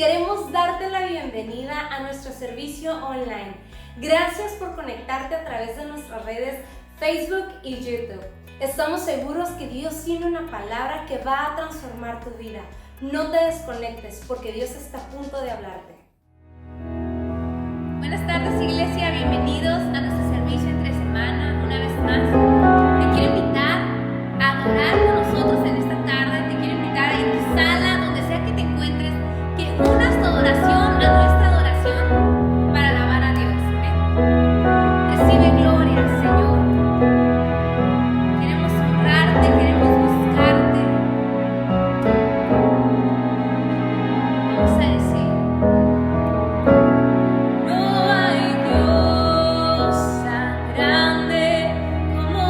queremos darte la bienvenida a nuestro servicio online. Gracias por conectarte a través de nuestras redes Facebook y YouTube. Estamos seguros que Dios tiene una palabra que va a transformar tu vida. No te desconectes porque Dios está a punto de hablarte. Buenas tardes, iglesia, bienvenidos a nuestro servicio entre semana. Una vez más, te quiero invitar a adorar con nosotros en esta tarde. Te quiero invitar en tu sala, donde sea que te encuentres, que unas tu adoración a nuestra adoración para alabar a Dios. ¿Eh? Recibe gloria, Señor. Queremos honrarte, queremos buscarte. Vamos a decir: no hay Dios tan grande como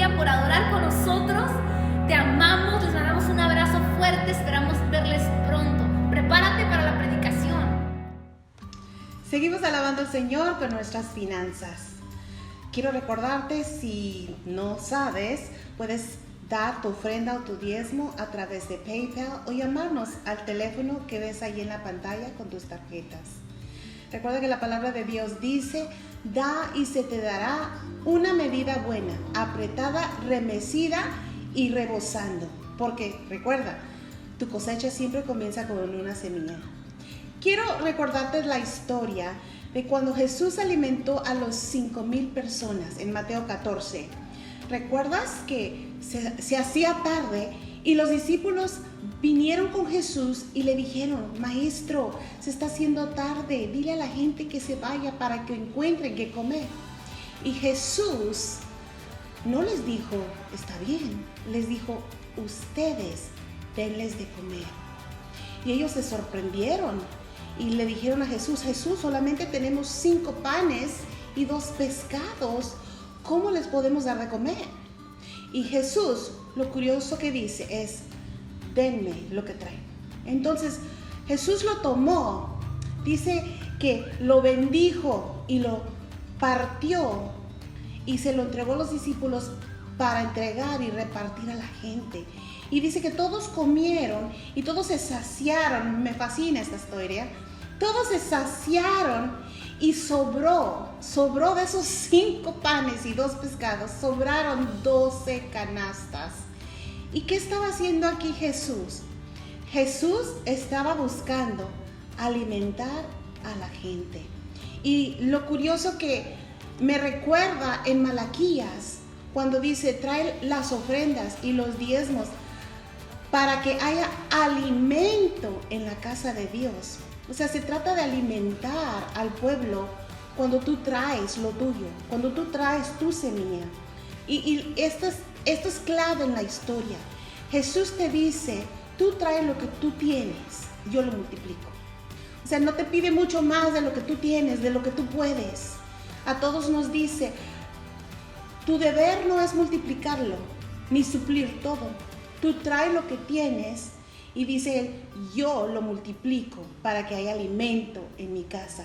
día, por adorar con nosotros. Te amamos, les mandamos un abrazo fuerte, esperamos verles pronto. Prepárate para la predicación. Seguimos alabando al Señor con nuestras finanzas. Quiero recordarte, si no sabes, puedes dar tu ofrenda o tu diezmo a través de PayPal o llamarnos al teléfono que ves ahí en la pantalla con tus tarjetas. Recuerda que la palabra de Dios dice: da y se te dará una medida buena, apretada, remecida y rebosando. Porque recuerda, tu cosecha siempre comienza con una semilla. Quiero recordarte la historia de cuando Jesús alimentó a los 5,000 personas en Mateo 14. ¿Recuerdas que se hacía tarde y los discípulos vinieron con Jesús y le dijeron: Maestro, se está haciendo tarde, dile a la gente que se vaya para que encuentren qué comer? Y Jesús no les dijo: está bien, les dijo: ustedes denles de comer. Y ellos se sorprendieron y le dijeron a Jesús: Jesús, solamente tenemos 5 panes y 2 pescados, ¿cómo les podemos dar de comer? Y Jesús, lo curioso que dice es: denme lo que traen. Entonces Jesús lo tomó, dice que lo bendijo y lo partió y se lo entregó a los discípulos para entregar y repartir a la gente. Y dice que todos comieron y todos se saciaron. Me fascina esta historia. Todos se saciaron y sobró de esos 5 panes y 2 pescados, sobraron 12 canastas. ¿Y qué estaba haciendo aquí Jesús? Jesús estaba buscando alimentar a la gente. Y lo curioso que me recuerda en Malaquías, cuando dice: trae las ofrendas y los diezmos para que haya alimento en la casa de Dios. O sea, se trata de alimentar al pueblo cuando tú traes lo tuyo, cuando tú traes tu semilla. Y esto es clave en la historia. Jesús te dice: tú traes lo que tú tienes, yo lo multiplico. O sea, no te pide mucho más de lo que tú tienes, de lo que tú puedes. A todos nos dice: tu deber no es multiplicarlo, ni suplir todo. Tú traes lo que tienes y dice Él: yo lo multiplico para que haya alimento en mi casa.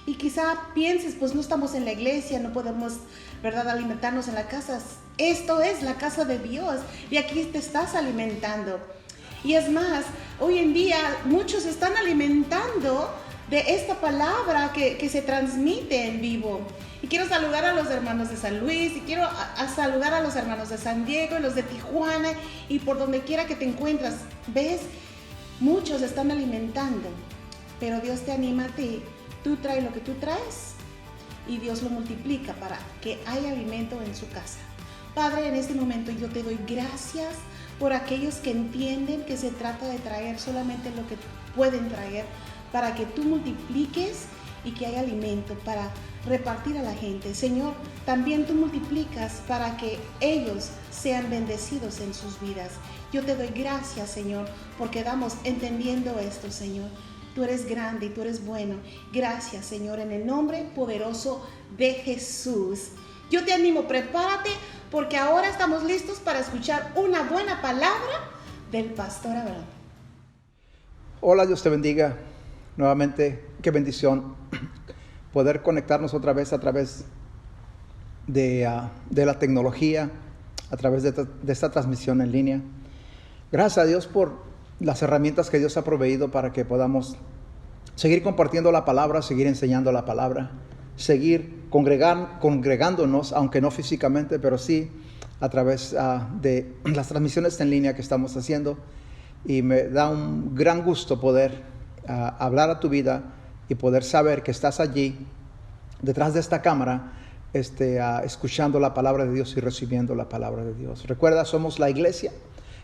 Y quizá pienses: pues no estamos en la iglesia, no podemos, ¿verdad?, alimentarnos en la casa. Esto es la casa de Dios y aquí te estás alimentando. Y es más, hoy en día muchos están alimentando de esta palabra que se transmite en vivo. Y quiero saludar a los hermanos de San Luis, y quiero saludar a los hermanos de San Diego, y los de Tijuana, y por donde quiera que te encuentras. ¿Ves? Muchos están alimentando, pero Dios te anima a ti. Tú traes lo que tú traes y Dios lo multiplica para que haya alimento en su casa. Padre, en este momento yo te doy gracias por aquellos que entienden que se trata de traer solamente lo que pueden traer, para que tú multipliques y que haya alimento para repartir a la gente. Señor, también tú multiplicas para que ellos sean bendecidos en sus vidas. Yo te doy gracias, Señor, porque damos entendiendo esto, Señor. Tú eres grande y tú eres bueno. Gracias, Señor, en el nombre poderoso de Jesús. Yo te animo, prepárate, porque ahora estamos listos para escuchar una buena palabra del pastor Abraham. Hola, Dios te bendiga. Nuevamente, qué bendición poder conectarnos otra vez a través de la tecnología, a través de esta transmisión en línea. Gracias a Dios por las herramientas que Dios ha proveído para que podamos seguir compartiendo la palabra, seguir enseñando la palabra, seguir congregándonos, aunque no físicamente, pero sí a través de las transmisiones en línea que estamos haciendo. Y me da un gran gusto poder hablar a tu vida y poder saber que estás allí detrás de esta cámara escuchando la palabra de Dios y recibiendo la palabra de Dios. Recuerda, somos la iglesia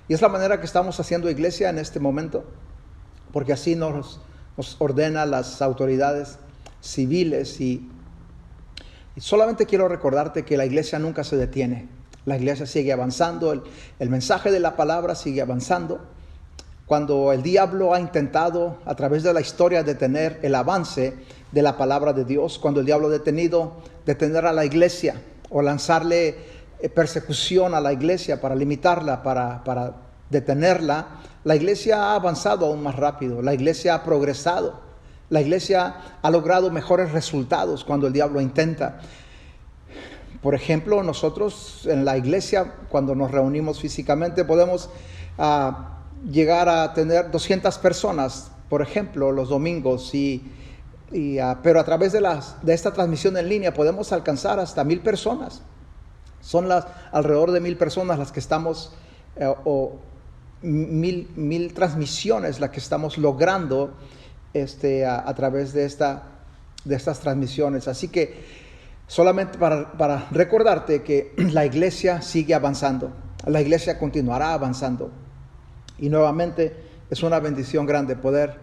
y es la manera que estamos haciendo iglesia en este momento, porque así nos ordena las autoridades civiles. Y solamente quiero recordarte que la iglesia nunca se detiene. La iglesia sigue avanzando, el mensaje de la palabra sigue avanzando. Cuando el diablo ha intentado a través de la historia detener el avance de la palabra de Dios, cuando el diablo ha detener a la iglesia o lanzarle persecución a la iglesia, para limitarla, para detenerla, la iglesia ha avanzado aún más rápido, la iglesia ha progresado, la iglesia ha logrado mejores resultados cuando el diablo intenta. Por ejemplo, nosotros en la iglesia, cuando nos reunimos físicamente, podemos llegar a tener 200 personas, por ejemplo, los domingos, pero a través de esta transmisión en línea podemos alcanzar hasta 1,000 personas. Son alrededor de 1,000 personas las que estamos, o 1,000 transmisiones las que estamos logrando a través de estas transmisiones. Así que solamente para recordarte que la iglesia sigue avanzando, la iglesia continuará avanzando. Y nuevamente es una bendición grande poder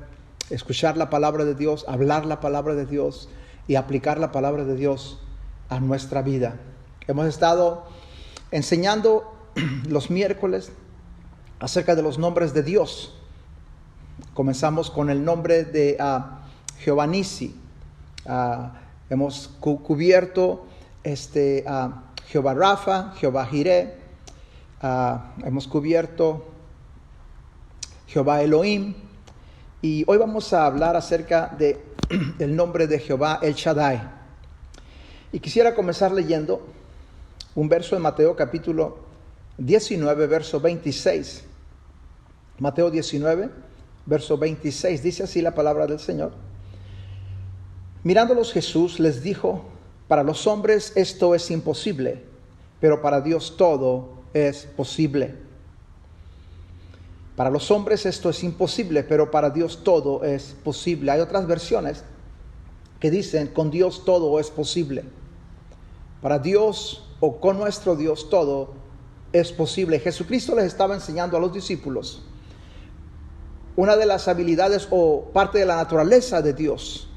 escuchar la palabra de Dios, hablar la palabra de Dios y aplicar la palabra de Dios a nuestra vida. Hemos estado enseñando los miércoles acerca de los nombres de Dios. Comenzamos con el nombre de Jehová Nisi. Hemos cubierto Jehová Rafa, Jehová Jireh. Hemos cubierto Jehová Elohim. Y hoy vamos a hablar acerca del nombre de Jehová El Shaddai. Y quisiera comenzar leyendo un verso de Mateo capítulo 19, verso 26. Mateo 19, verso 26. Dice así la palabra del Señor. Mirándolos Jesús les dijo: para los hombres esto es imposible, pero para Dios todo es posible. Para los hombres esto es imposible, pero para Dios todo es posible. Hay otras versiones que dicen: con Dios todo es posible. Para Dios o con nuestro Dios todo es posible. Jesucristo les estaba enseñando a los discípulos una de las habilidades o parte de la naturaleza de Dios,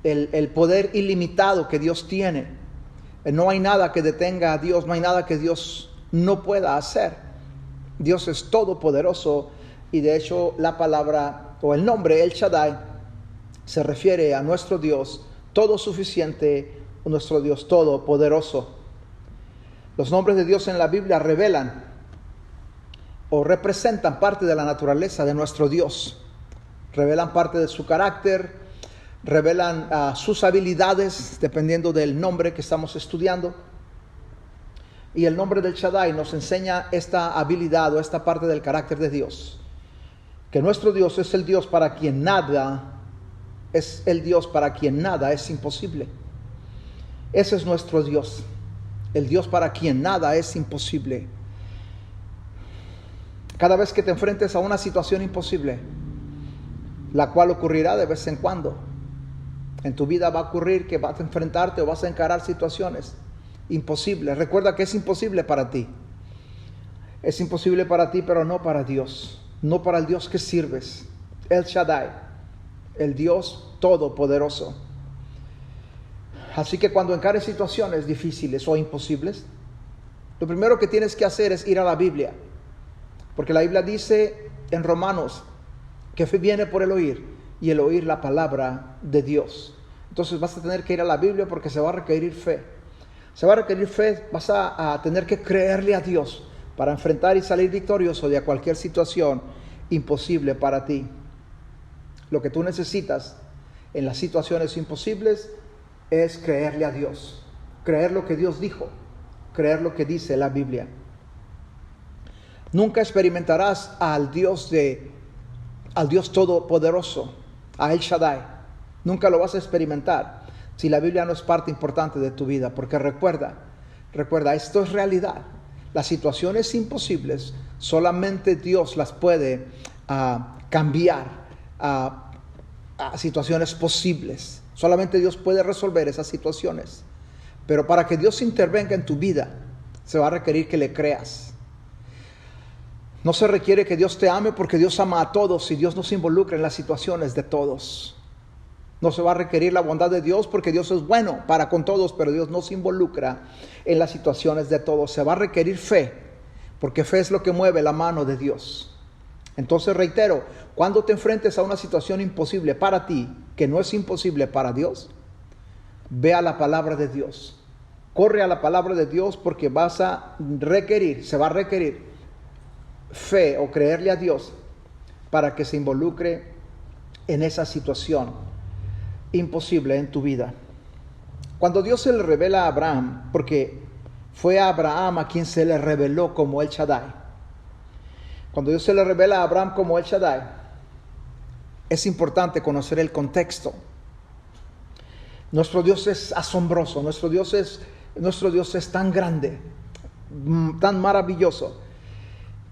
el poder ilimitado que Dios tiene. No hay nada que detenga a Dios, no hay nada que Dios no pueda hacer. Dios es todopoderoso y de hecho la palabra o el nombre El Shaddai se refiere a nuestro Dios todo suficiente, nuestro Dios todopoderoso. Los nombres de Dios en la Biblia revelan o representan parte de la naturaleza de nuestro Dios. Revelan parte de su carácter, revelan sus habilidades dependiendo del nombre que estamos estudiando. Y el nombre del Shaddai nos enseña esta habilidad o esta parte del carácter de Dios. Que nuestro Dios es el Dios para quien nada es imposible. Ese es nuestro Dios. El Dios para quien nada es imposible. Cada vez que te enfrentes a una situación imposible, la cual ocurrirá de vez en cuando, en tu vida va a ocurrir que vas a enfrentarte o vas a encarar situaciones imposibles. Recuerda que es imposible para ti. Es imposible para ti, pero no para Dios. No para el Dios que sirves. El Shaddai, el Dios todopoderoso. Así que cuando encares situaciones difíciles o imposibles, lo primero que tienes que hacer es ir a la Biblia. Porque la Biblia dice en Romanos que fe viene por el oír y el oír la palabra de Dios. Entonces vas a tener que ir a la Biblia porque se va a requerir fe. Se va a requerir fe, vas a tener que creerle a Dios para enfrentar y salir victorioso de cualquier situación imposible para ti. Lo que tú necesitas en las situaciones imposibles es creerle a Dios, creer lo que Dios dijo, creer lo que dice la Biblia. Nunca experimentarás al Dios todopoderoso, a El Shaddai. Nunca lo vas a experimentar si la Biblia no es parte importante de tu vida, porque recuerda, esto es realidad. Las situaciones imposibles, solamente Dios las puede cambiar a situaciones posibles. Solamente Dios puede resolver esas situaciones. Pero para que Dios intervenga en tu vida, se va a requerir que le creas. No se requiere que Dios te ame porque Dios ama a todos y Dios no se involucra en las situaciones de todos. No se va a requerir la bondad de Dios porque Dios es bueno para con todos, pero Dios no se involucra en las situaciones de todos. Se va a requerir fe, porque fe es lo que mueve la mano de Dios. Entonces reitero, cuando te enfrentes a una situación imposible para ti, que no es imposible para Dios, ve a la palabra de Dios. corre a la palabra de Dios porque se va a requerir fe o creerle a Dios para que se involucre en esa situación imposible en tu vida. Cuando Dios se le revela a Abraham, porque fue a Abraham a quien se le reveló como El Shaddai. Cuando Dios se le revela a Abraham como El Shaddai, es importante conocer el contexto. Nuestro Dios es asombroso, nuestro Dios es tan grande, tan maravilloso,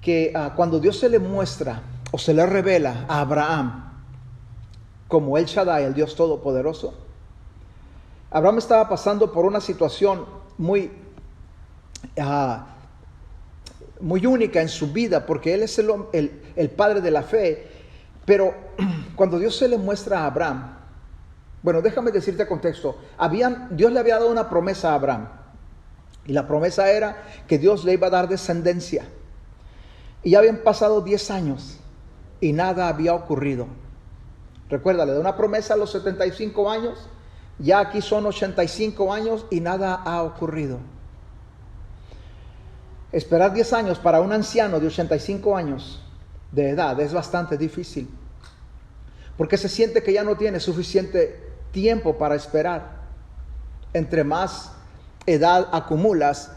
que cuando Dios se le muestra o se le revela a Abraham como El Shaddai, el Dios Todopoderoso, Abraham estaba pasando por una situación muy única en su vida, porque él es el padre de la fe. Pero cuando Dios se le muestra a Abraham, bueno, déjame decirte el contexto. Dios le había dado una promesa a Abraham, y la promesa era que Dios le iba a dar descendencia. Y ya habían pasado 10 años y nada había ocurrido. Recuerda, le da una promesa a los 75 años, ya aquí son 85 años y nada ha ocurrido. Esperar 10 años para un anciano de 85 años de edad es bastante difícil, porque se siente que ya no tiene suficiente tiempo para esperar. Entre más edad acumulas,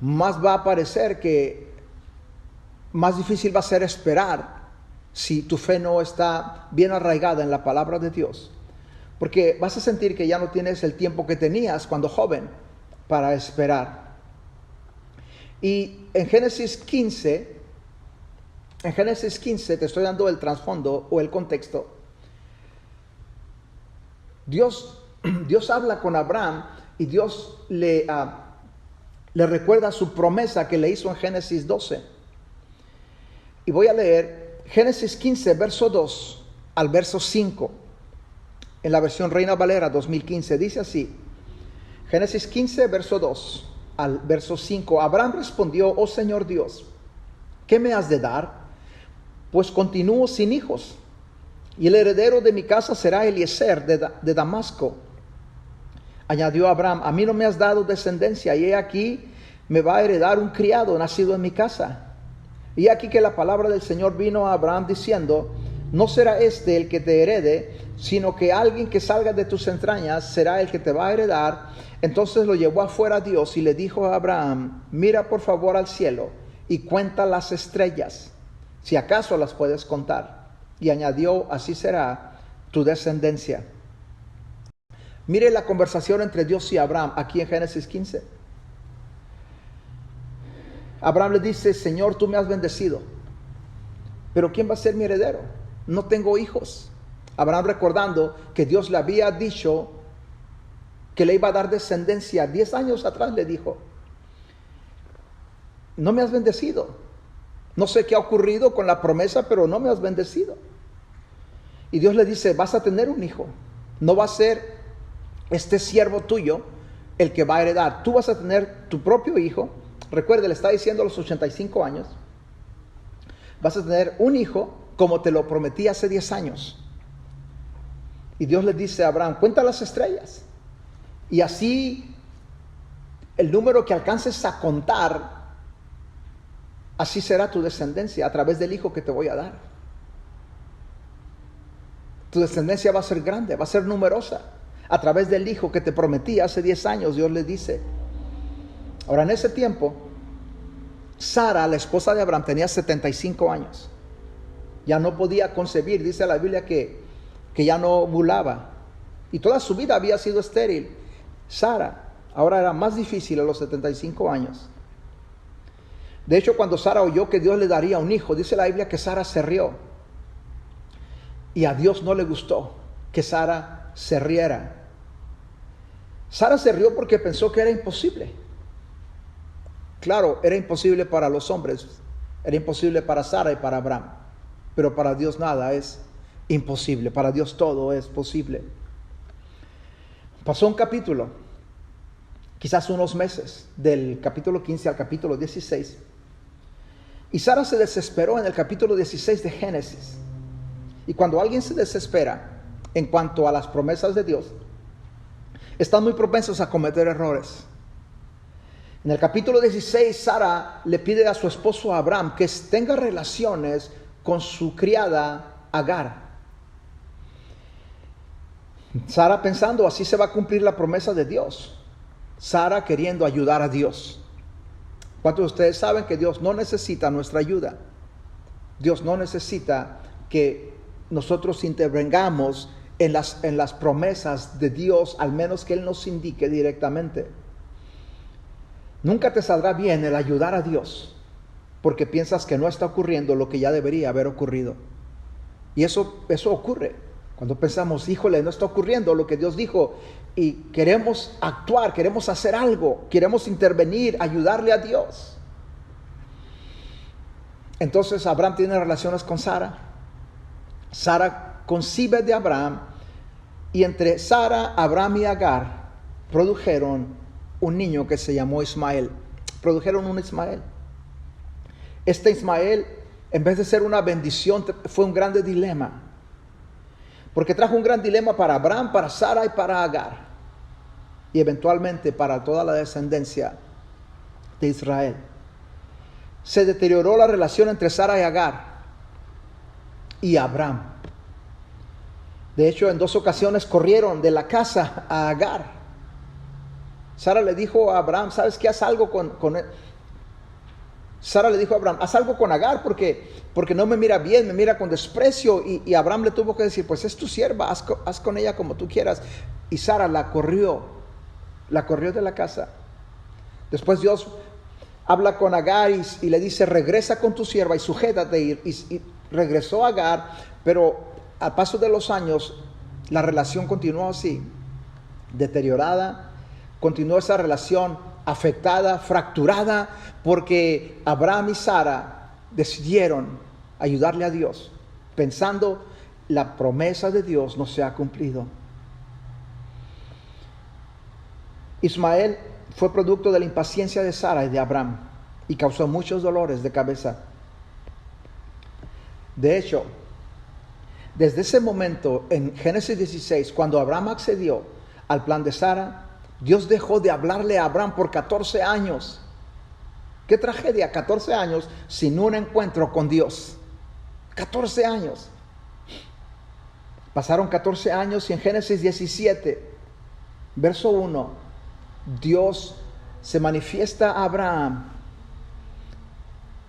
más va a parecer que más difícil va a ser esperar si tu fe no está bien arraigada en la palabra de Dios, porque vas a sentir que ya no tienes el tiempo que tenías cuando joven para esperar. Y en Génesis 15 te estoy dando el trasfondo o el contexto. Dios habla con Abraham y Dios le recuerda su promesa que le hizo en Génesis 12. Y voy a leer Génesis 15, verso 2 al verso 5. En la versión Reina Valera 2015 dice así. Génesis 15, verso 2 al verso 5. Abraham respondió: oh Señor Dios, ¿qué me has de dar? Pues continúo sin hijos, y el heredero de mi casa será Eliezer de Damasco. Añadió Abraham: a mí no me has dado descendencia, y he aquí me va a heredar un criado nacido en mi casa. Y aquí que la palabra del Señor vino a Abraham diciendo: no será este el que te herede, sino que alguien que salga de tus entrañas será el que te va a heredar. Entonces lo llevó afuera Dios y le dijo a Abraham: mira por favor al cielo y cuenta las estrellas, si acaso las puedes contar. Y añadió: así será tu descendencia. Mire la conversación entre Dios y Abraham aquí en Génesis 15. Abraham le dice: Señor, tú me has bendecido, pero ¿quién va a ser mi heredero? No tengo hijos. Abraham, recordando que Dios le había dicho que le iba a dar descendencia 10 años atrás, le dijo: no me has bendecido. No sé qué ha ocurrido con la promesa, pero no me has bendecido. Y Dios le dice: vas a tener un hijo. No va a ser este siervo tuyo el que va a heredar. Tú vas a tener tu propio hijo. Recuerde, le está diciendo a los 85 años. Vas a tener un hijo como te lo prometí hace 10 años. Y Dios le dice a Abraham: cuenta las estrellas. Y así el número que alcances a contar, así será tu descendencia a través del hijo que te voy a dar. Tu descendencia va a ser grande, va a ser numerosa, a través del hijo que te prometí hace 10 años, Dios le dice. Ahora, en ese tiempo, Sara, la esposa de Abraham, tenía 75 años. Ya no podía concebir, dice la Biblia que ya no ovulaba. Y toda su vida había sido estéril. Sara, ahora era más difícil a los 75 años. De hecho, cuando Sara oyó que Dios le daría un hijo, dice la Biblia que Sara se rió. Y a Dios no le gustó que Sara se riera. Sara se rió porque pensó que era imposible. Claro, era imposible para los hombres, era imposible para Sara y para Abraham, pero para Dios nada es imposible, para Dios todo es posible. Pasó un capítulo, quizás unos meses, del capítulo 15 al capítulo 16, y Sara se desesperó en el capítulo 16 de Génesis. Y cuando alguien se desespera en cuanto a las promesas de Dios, están muy propensos a cometer errores. En el capítulo 16, Sara le pide a su esposo Abraham que tenga relaciones con su criada Agar. Sara pensando, así se va a cumplir la promesa de Dios. Sara queriendo ayudar a Dios. ¿Cuántos de ustedes saben que Dios no necesita nuestra ayuda? Dios no necesita que nosotros intervengamos en las promesas de Dios, al menos que Él nos indique directamente. Nunca te saldrá bien el ayudar a Dios, porque piensas que no está ocurriendo lo que ya debería haber ocurrido. Y eso ocurre cuando pensamos, híjole, no está ocurriendo lo que Dios dijo, y queremos actuar, queremos hacer algo, queremos intervenir, ayudarle a Dios. Entonces Abraham tiene relaciones con Sara. Sara concibe de Abraham, y entre Sara, Abraham y Agar produjeron un niño que se llamó Ismael. Produjeron un Ismael. Este Ismael, en vez de ser una bendición, fue un grande dilema. Porque trajo un gran dilema para Abraham, para Sara y para Agar. Y eventualmente para toda la descendencia de Israel. Se deterioró la relación entre Sara y Agar y Abraham. De hecho, en 2 ocasiones corrieron de la casa a Agar. Sara le dijo a Abraham, ¿sabes qué? Haz algo con él. Sara le dijo a Abraham, haz algo con Agar porque no me mira bien, me mira con desprecio. Y Abraham le tuvo que decir, pues es tu sierva, haz con ella como tú quieras. Y Sara la corrió de la casa. Después Dios habla con Agar y le dice, regresa con tu sierva y sujétate. Y regresó Agar, pero al paso de los años la relación continuó así, deteriorada. Continuó esa relación afectada, fracturada, porque Abraham y Sara decidieron ayudarle a Dios, pensando la promesa de Dios no se ha cumplido. Ismael fue producto de la impaciencia de Sara y de Abraham y causó muchos dolores de cabeza. De hecho, desde ese momento en Génesis 16, cuando Abraham accedió al plan de Sara, Dios dejó de hablarle a Abraham por 14 años. ¡Qué tragedia! 14 años sin un encuentro con Dios. 14 años. Pasaron 14 años y en Génesis 17, verso 1, Dios se manifiesta a Abraham.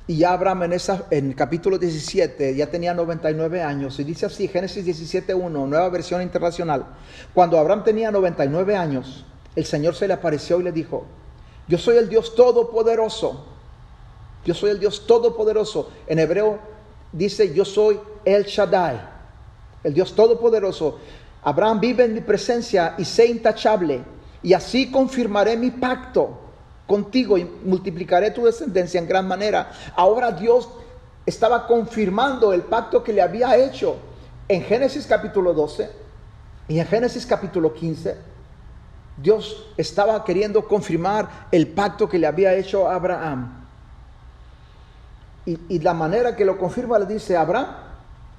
Y ya Abraham en capítulo 17 ya tenía 99 años. Y dice así, Génesis 17:1, nueva versión internacional. Cuando Abraham tenía 99 años, el Señor se le apareció y le dijo, yo soy el Dios Todopoderoso. Yo soy el Dios Todopoderoso. En hebreo dice, yo soy El Shaddai, el Dios Todopoderoso. Abraham, vive en mi presencia y sé intachable. Y así confirmaré mi pacto contigo y multiplicaré tu descendencia en gran manera. Ahora Dios estaba confirmando el pacto que le había hecho en Génesis capítulo 12 y en Génesis capítulo 15. Dios estaba queriendo confirmar el pacto que le había hecho a Abraham. Y la manera que lo confirma le dice, Abraham,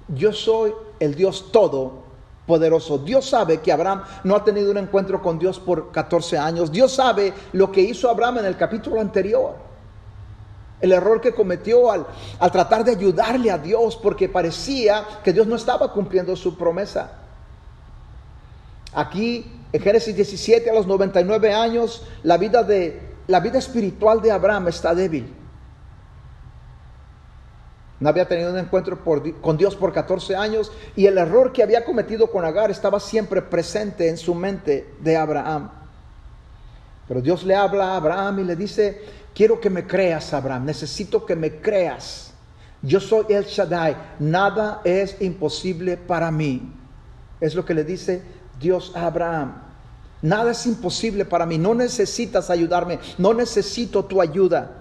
yo soy el Dios Todopoderoso. Dios sabe que Abraham no ha tenido un encuentro con Dios por 14 años. Dios sabe lo que hizo Abraham en el capítulo anterior. El error que cometió al tratar de ayudarle a Dios porque parecía que Dios no estaba cumpliendo su promesa. Aquí en Génesis 17, a los 99 años, la vida espiritual de Abraham está débil. No había tenido un encuentro con Dios por 14 años y el error que había cometido con Agar estaba siempre presente en su mente de Abraham. Pero Dios le habla a Abraham y le dice, quiero que me creas, Abraham, necesito que me creas. Yo soy El Shaddai, nada es imposible para mí. Es lo que le dice Dios a Abraham. Nada es imposible para mí, no necesitas ayudarme, no necesito tu ayuda.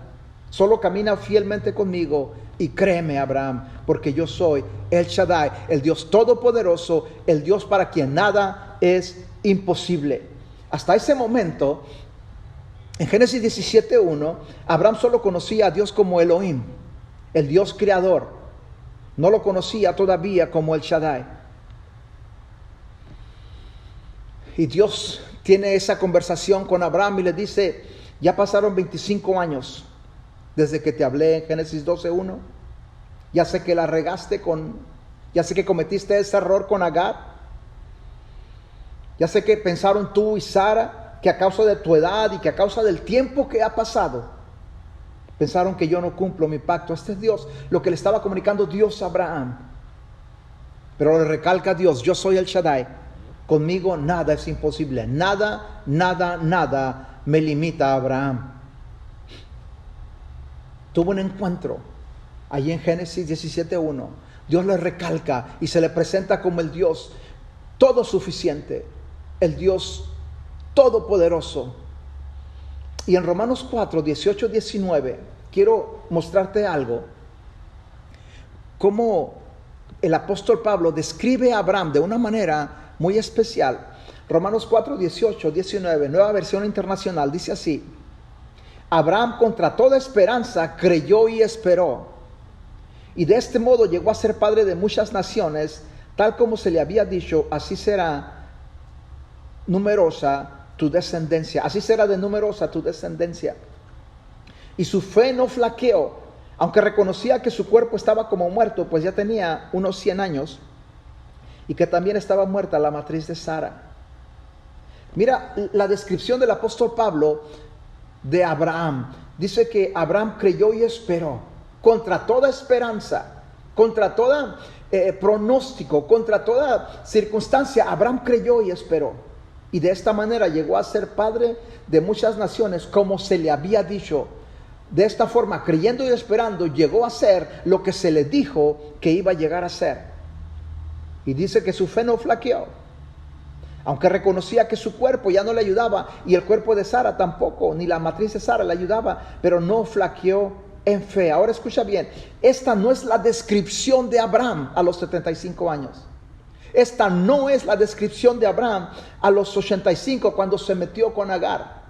Solo camina fielmente conmigo y créeme, Abraham, porque yo soy El Shaddai, el Dios Todopoderoso, el Dios para quien nada es imposible. Hasta ese momento, en Génesis 17:1, Abraham solo conocía a Dios como Elohim, el Dios creador. No lo conocía todavía como El Shaddai. Y Dios tiene esa conversación con Abraham y le dice, Ya pasaron 25 años desde que te hablé en Génesis 12:1. Ya sé que la regaste ya sé que cometiste ese error con Agar. Ya sé que pensaron tú y Sara que a causa de tu edad y que a causa del tiempo que ha pasado, pensaron que yo no cumplo mi pacto. Este es Dios, lo que le estaba comunicando Dios a Abraham. Pero le recalca Dios: yo soy el Shaddai. Conmigo nada es imposible. Nada, nada, nada me limita a Abraham. Tuvo un encuentro allí en Génesis 17:1. Dios le recalca y se le presenta como el Dios todo suficiente, el Dios todopoderoso. Y en Romanos 4:18-19 quiero mostrarte algo, cómo el apóstol Pablo describe a Abraham de una manera muy especial. Romanos 4:18-19, Nueva Versión Internacional, dice así: Abraham contra toda esperanza creyó y esperó, y de este modo llegó a ser padre de muchas naciones, tal como se le había dicho: así será numerosa tu descendencia. Así será de numerosa tu descendencia. Y su fe no flaqueó, aunque reconocía que su cuerpo estaba como muerto, pues ya tenía unos 100 años, y que también estaba muerta la matriz de Sara. Mira la descripción del apóstol Pablo de Abraham. Dice que Abraham creyó y esperó, contra toda esperanza, contra toda pronóstico, contra toda circunstancia. Abraham creyó y esperó, y de esta manera llegó a ser padre de muchas naciones, como se le había dicho. De esta forma, creyendo y esperando, llegó a ser lo que se le dijo que iba a llegar a ser. Y dice que su fe no flaqueó, aunque reconocía que su cuerpo ya no le ayudaba, y el cuerpo de Sara tampoco, ni la matriz de Sara le ayudaba, pero no flaqueó en fe. Ahora escucha bien, esta no es la descripción de Abraham a los 75 años. Esta no es la descripción de Abraham a los 85 cuando se metió con Agar.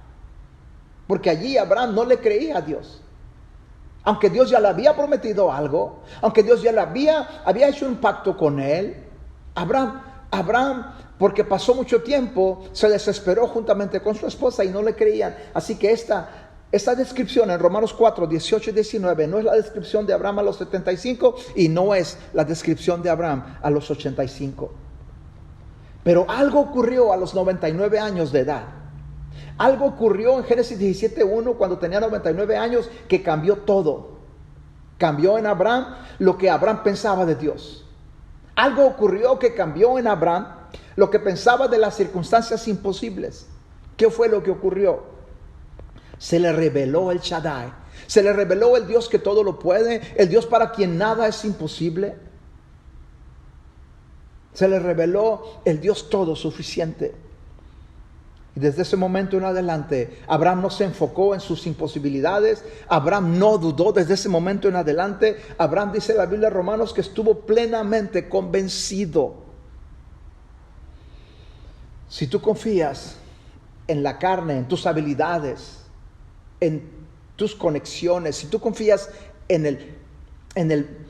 Porque allí Abraham no le creía a Dios. Aunque Dios ya le había prometido algo, aunque Dios ya le había hecho un pacto con él, Abraham, porque pasó mucho tiempo, se desesperó juntamente con su esposa y no le creían. Así que esta descripción en Romanos 4:18-19 no es la descripción de Abraham a los 75 y no es la descripción de Abraham a los 85. Pero algo ocurrió a los 99 años de edad. Algo ocurrió en Génesis 17:1 cuando tenía 99 años que cambió todo. Cambió en Abraham lo que Abraham pensaba de Dios. Algo ocurrió que cambió en Abraham lo que pensaba de las circunstancias imposibles. ¿Qué fue lo que ocurrió? Se le reveló el Shaddai. Se le reveló el Dios que todo lo puede, el Dios para quien nada es imposible. Se le reveló el Dios todo suficiente. Y desde ese momento en adelante, Abraham no se enfocó en sus imposibilidades. Abraham no dudó desde ese momento en adelante. Abraham, dice la Biblia de Romanos, que estuvo plenamente convencido. Si tú confías en la carne, en tus habilidades, en tus conexiones, si tú confías en el,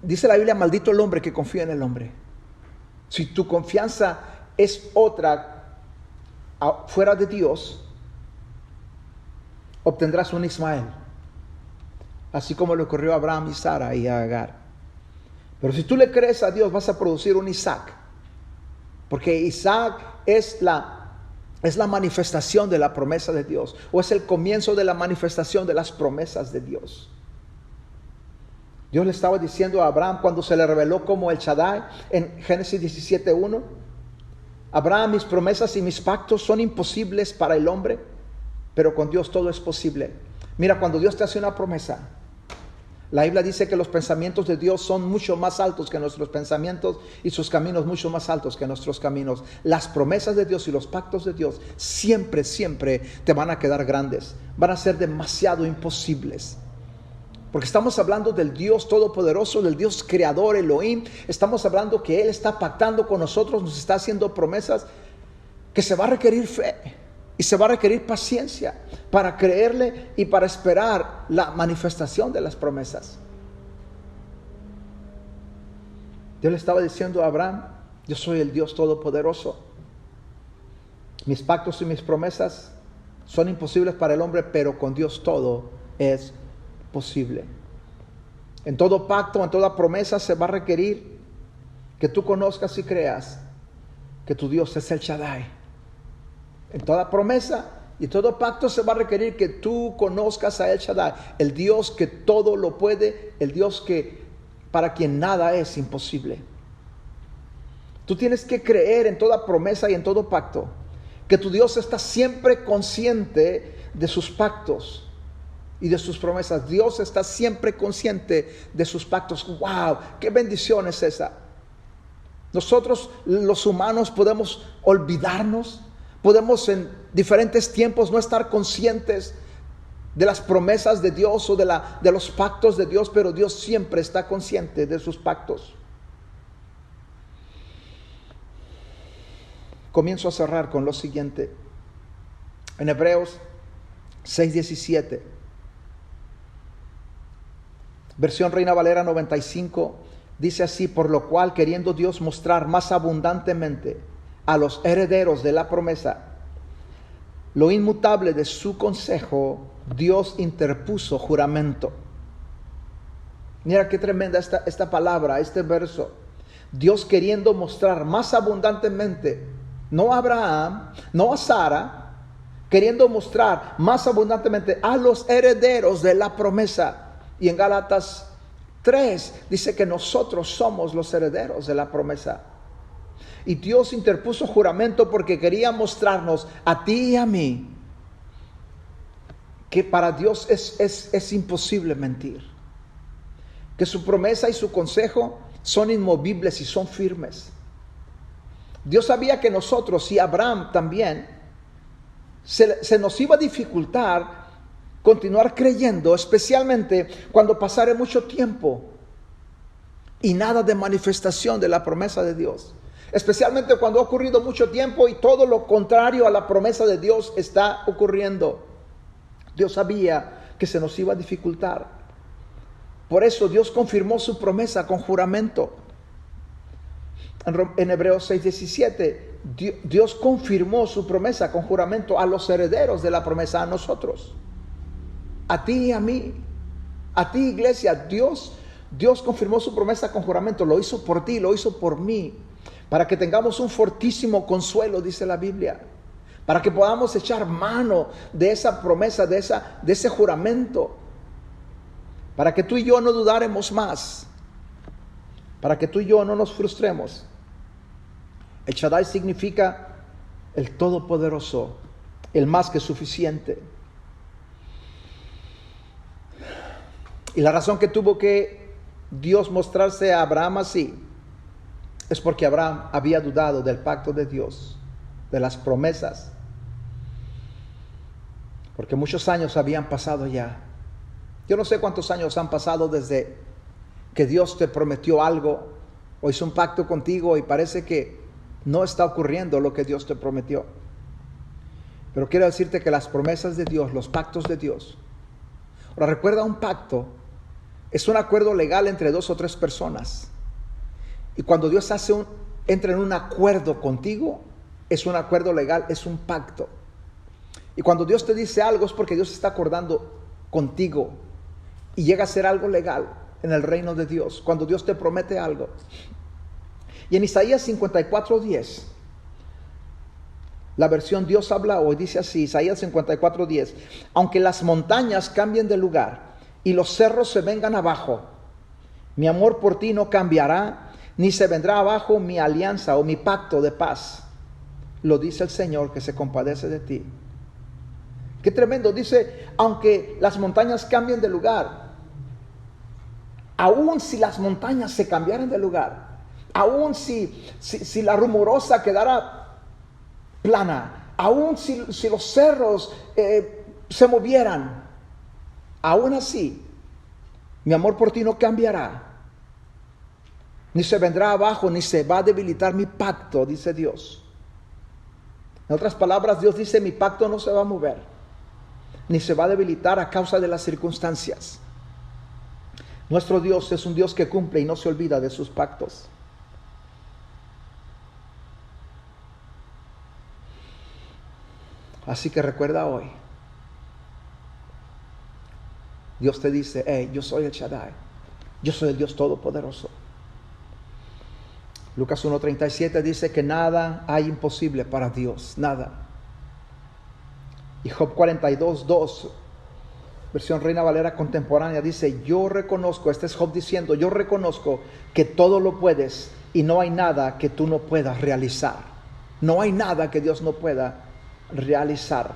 dice la Biblia, maldito el hombre que confía en el hombre. Si tu confianza es otra fuera de Dios, obtendrás un Ismael, así como le ocurrió a Abraham y Sara y a Agar. Pero si tú le crees a Dios, vas a producir un Isaac, porque Isaac es la manifestación de la promesa de Dios, o es el comienzo de la manifestación de las promesas de Dios. Dios le estaba diciendo a Abraham cuando se le reveló como el Shaddai en Génesis 17:1: Abraham, mis promesas y mis pactos son imposibles para el hombre, pero con Dios todo es posible. Mira, cuando Dios te hace una promesa, la Biblia dice que los pensamientos de Dios son mucho más altos que nuestros pensamientos y sus caminos mucho más altos que nuestros caminos. Las promesas de Dios y los pactos de Dios siempre te van a quedar grandes. Van a ser demasiado imposibles. Porque estamos hablando del Dios todopoderoso, del Dios creador, Elohim. Estamos hablando que Él está pactando con nosotros, nos está haciendo promesas que se va a requerir fe y se va a requerir paciencia para creerle y para esperar la manifestación de las promesas. Dios le estaba diciendo a Abraham: yo soy el Dios todopoderoso. Mis pactos y mis promesas son imposibles para el hombre, pero con Dios todo es posible. En todo pacto, en toda promesa se va a requerir que tú conozcas y creas que tu Dios es el Shaddai. En toda promesa y todo pacto se va a requerir que tú conozcas a el Shaddai, el Dios que todo lo puede, el Dios que para quien nada es imposible. Tú tienes que creer en toda promesa y en todo pacto que tu Dios está siempre consciente de sus pactos y de sus promesas. Dios está siempre consciente de sus pactos. ¡Wow! ¡Qué bendición es esa! Nosotros los humanos podemos olvidarnos, podemos en diferentes tiempos no estar conscientes de las promesas de Dios o de los pactos de Dios, pero Dios siempre está consciente de sus pactos. Comienzo a cerrar con lo siguiente. En Hebreos 6:17, versión Reina Valera 95, dice así: por lo cual, queriendo Dios mostrar más abundantemente a los herederos de la promesa lo inmutable de su consejo, Dios interpuso juramento. Mira qué tremenda esta palabra, este verso. Dios queriendo mostrar más abundantemente, no a Abraham, no a Sara, queriendo mostrar más abundantemente a los herederos de la promesa. Y en Gálatas 3 dice que nosotros somos los herederos de la promesa. Y Dios interpuso juramento porque quería mostrarnos a ti y a mí que para Dios es imposible mentir, que su promesa y su consejo son inmovibles y son firmes. Dios sabía que nosotros y Abraham también se nos iba a dificultar continuar creyendo, especialmente cuando pasara mucho tiempo y nada de manifestación de la promesa de Dios. Especialmente cuando ha ocurrido mucho tiempo y todo lo contrario a la promesa de Dios está ocurriendo. Dios sabía que se nos iba a dificultar. Por eso Dios confirmó su promesa con juramento. En Hebreos 6:17, Dios confirmó su promesa con juramento a los herederos de la promesa, a nosotros, a ti y a mí, a ti, iglesia. Dios confirmó su promesa con juramento. Lo hizo por ti, lo hizo por mí, para que tengamos un fortísimo consuelo, dice la Biblia, para que podamos echar mano de esa promesa, de ese juramento, para que tú y yo no dudáremos más, para que tú y yo no nos frustremos. El Shaddai significa el Todopoderoso, el más que suficiente. Y la razón que tuvo que Dios mostrarse a Abraham así es porque Abraham había dudado del pacto de Dios, de las promesas, porque muchos años habían pasado ya. Yo no sé cuántos años han pasado desde que Dios te prometió algo o hizo un pacto contigo y parece que no está ocurriendo lo que Dios te prometió. Pero quiero decirte que las promesas de Dios, los pactos de Dios. Ahora, recuerda, un pacto es un acuerdo legal entre dos o tres personas. Y cuando Dios entra en un acuerdo contigo, es un acuerdo legal, es un pacto. Y cuando Dios te dice algo es porque Dios está acordando contigo y llega a ser algo legal en el reino de Dios, cuando Dios te promete algo. Y en Isaías 54:10, la versión Dios habla hoy, dice así, Isaías 54:10: aunque las montañas cambien de lugar y los cerros se vengan abajo, mi amor por ti no cambiará, ni se vendrá abajo mi alianza o mi pacto de paz. Lo dice el Señor que se compadece de ti. Qué tremendo. Dice, aunque las montañas cambien de lugar, aún si las montañas se cambiaran de lugar, aún si la rumorosa quedara plana, aún si los cerros se movieran, aún así, mi amor por ti no cambiará, ni se vendrá abajo, ni se va a debilitar mi pacto, dice Dios. En otras palabras, Dios dice, mi pacto no se va a mover, ni se va a debilitar a causa de las circunstancias. Nuestro Dios es un Dios que cumple y no se olvida de sus pactos. Así que recuerda hoy, Dios te dice, hey, yo soy el Shaddai, yo soy el Dios Todopoderoso. Lucas 1:37 dice que nada hay imposible para Dios, nada. Y Job 42:2, versión Reina Valera contemporánea, dice, yo reconozco, este es Job diciendo, yo reconozco que todo lo puedes y no hay nada que tú no puedas realizar. No hay nada que Dios no pueda realizar.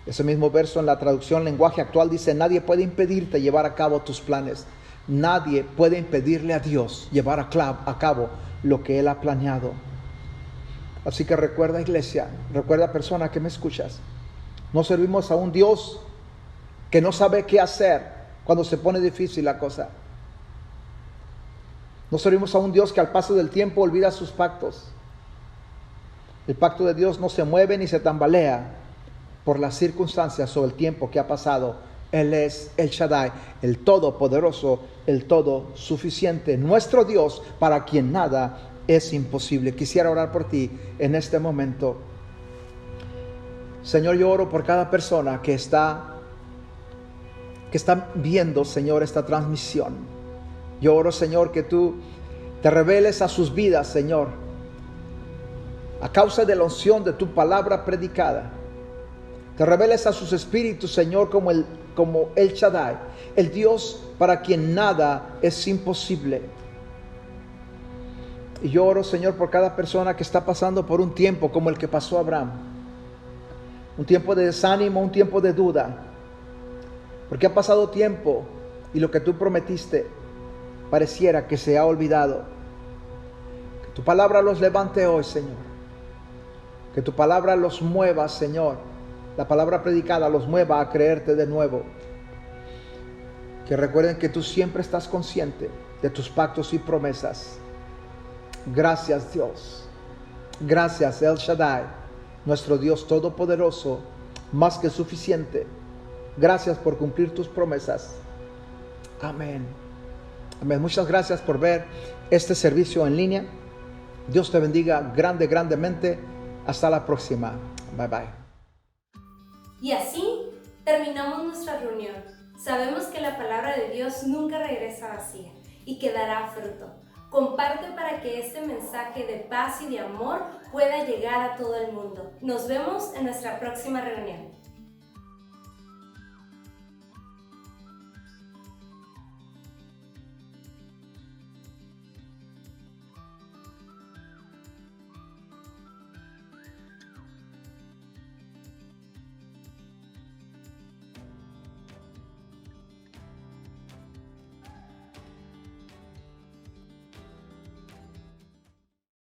Ese mismo verso en la traducción lenguaje actual dice, nadie puede impedirte llevar a cabo tus planes. Nadie puede impedirle a Dios llevar a cabo lo que Él ha planeado. Así que recuerda, iglesia, recuerda, persona que me escuchas, no servimos a un Dios que no sabe qué hacer cuando se pone difícil la cosa. No servimos a un Dios que al paso del tiempo olvida sus pactos. El pacto de Dios no se mueve ni se tambalea por las circunstancias o el tiempo que ha pasado. Él es el Shaddai, el Todopoderoso, el Todo Suficiente, nuestro Dios para quien nada es imposible. Quisiera orar por ti en este momento. Señor, yo oro por cada persona que está viendo, Señor, esta transmisión. Yo oro, Señor, que tú te reveles a sus vidas, Señor, a causa de la unción de tu palabra predicada. Te reveles a sus espíritus, Señor, como el Shaddai, el Dios para quien nada es imposible. Y yo oro, Señor, por cada persona que está pasando por un tiempo como el que pasó Abraham. Un tiempo de desánimo, un tiempo de duda. Porque ha pasado tiempo y lo que tú prometiste pareciera que se ha olvidado. Que tu palabra los levante hoy, Señor. Que tu palabra los mueva, Señor. La palabra predicada los mueva a creerte de nuevo. Que recuerden que tú siempre estás consciente de tus pactos y promesas. Gracias, Dios. Gracias, El Shaddai, nuestro Dios todopoderoso, más que suficiente. Gracias por cumplir tus promesas. Amén. Amén. Muchas gracias por ver este servicio en línea. Dios te bendiga grandemente. Hasta la próxima. Bye bye. Y así terminamos nuestra reunión. Sabemos que la palabra de Dios nunca regresa vacía y que dará fruto. Comparte para que este mensaje de paz y de amor pueda llegar a todo el mundo. Nos vemos en nuestra próxima reunión.